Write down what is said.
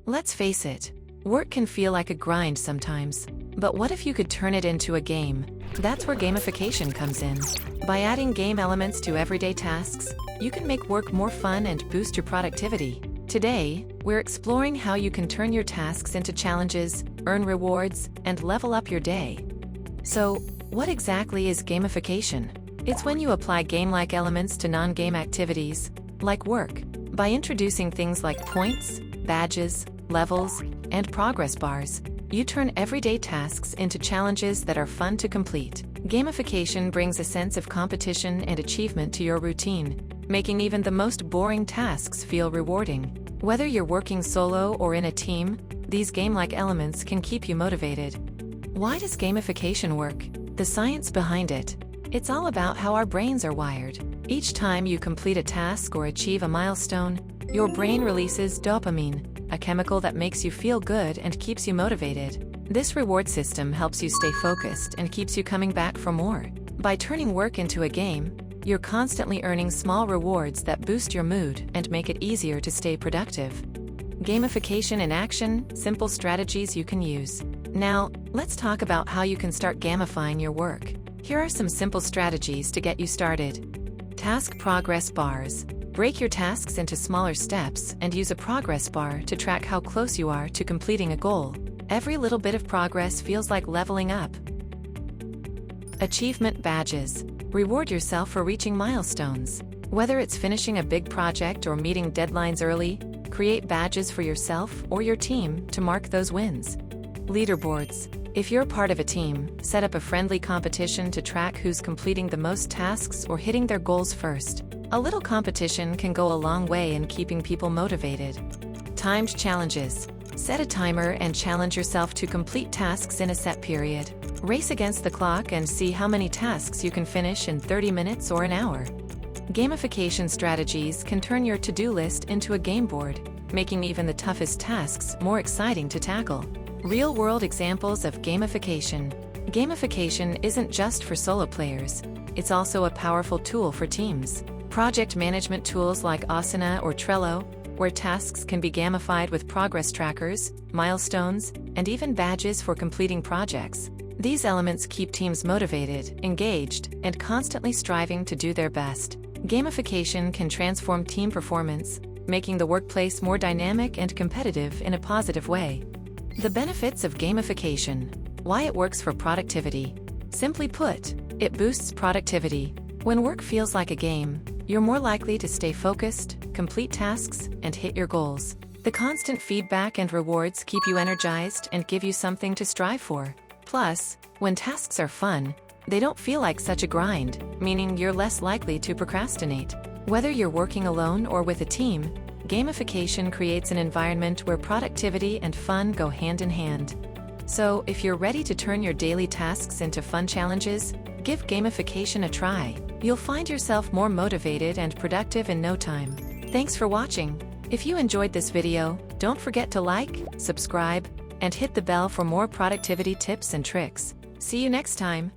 Let's face it, work can feel like a grind sometimes. But what if you could turn it into a game? That's where gamification comes in. By adding game elements to everyday tasks, you can make work more fun and boost your productivity. Today, we're exploring how you can turn your tasks into challenges, earn rewards, and level up your day. So, what exactly is gamification? It's when you apply game-like elements to non-game activities, like work, by introducing things like points, badges, levels, and progress bars. You turn everyday tasks into challenges that are fun to complete. Gamification brings a sense of competition and achievement to your routine, making even the most boring tasks feel rewarding. Whether you're working solo or in a team, these game-like elements can keep you motivated. Why does gamification work? The science behind it. It's all about how our brains are wired. Each time you complete a task or achieve a milestone, your brain releases dopamine, a chemical that makes you feel good and keeps you motivated. This reward system helps you stay focused and keeps you coming back for more. By turning work into a game, you're constantly earning small rewards that boost your mood and make it easier to stay productive. Gamification in action, simple strategies you can use. Now, let's talk about how you can start gamifying your work. Here are some simple strategies to get you started. Task progress bars. Break your tasks into smaller steps and use a progress bar to track how close you are to completing a goal. Every little bit of progress feels like leveling up. Achievement badges. Reward yourself for reaching milestones. Whether it's finishing a big project or meeting deadlines early, create badges for yourself or your team to mark those wins. Leaderboards. If you're part of a team, set up a friendly competition to track who's completing the most tasks or hitting their goals first. A little competition can go a long way in keeping people motivated. Timed challenges. Set a timer and challenge yourself to complete tasks in a set period. Race against the clock and see how many tasks you can finish in 30 minutes or an hour. Gamification strategies can turn your to-do list into a game board, making even the toughest tasks more exciting to tackle. Real-world examples of gamification. Gamification isn't just for solo players. It's also a powerful tool for teams. Project management tools like Asana or Trello, where tasks can be gamified with progress trackers, milestones, and even badges for completing projects. These elements keep teams motivated, engaged, and constantly striving to do their best. Gamification can transform team performance, making the workplace more dynamic and competitive in a positive way. The benefits of gamification. Why it works for productivity. Simply put, it boosts productivity. When work feels like a game, you're more likely to stay focused, complete tasks, and hit your goals. The constant feedback and rewards keep you energized and give you something to strive for. Plus, when tasks are fun, they don't feel like such a grind, meaning you're less likely to procrastinate. Whether you're working alone or with a team, gamification creates an environment where productivity and fun go hand in hand. So, if you're ready to turn your daily tasks into fun challenges, give gamification a try. You'll find yourself more motivated and productive in no time. Thanks for watching. If you enjoyed this video, don't forget to like, subscribe, and hit the bell for more productivity tips and tricks. See you next time.